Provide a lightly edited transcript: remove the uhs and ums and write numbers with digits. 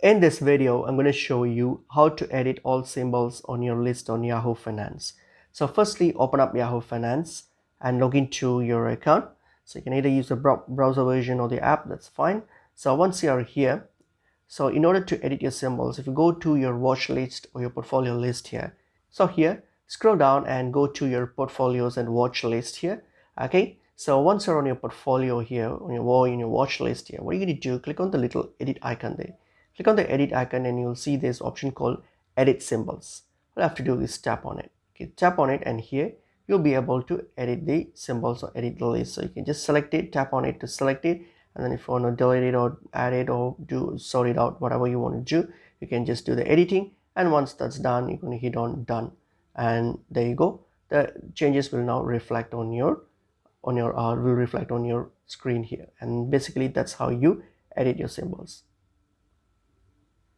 In this video, I'm going to show you how to edit all symbols on your list on Yahoo Finance. So firstly, open up Yahoo Finance and log into your account. So you can either use the browser version or the app, that's fine. So once you are here, so in order to edit your symbols, if you go to your watch list or your portfolio list here, so here, scroll down and go to your portfolios and watch list here. Okay, so once you're on your portfolio here, on your watch list here, what are you going to do? Click on the little edit icon there. Click on the edit icon and you'll see this option called edit symbols. All I have to do is tap on it. Okay, tap on it and here you'll be able to edit the symbols or edit the list. So you can just select it, tap on it to select it, and then if you want to delete it or add it or sort it out, whatever you want to do, you can just do the editing, and once that's done, you're going to hit on done, and there you go. The changes will now reflect on your screen here, and basically that's how you edit your symbols.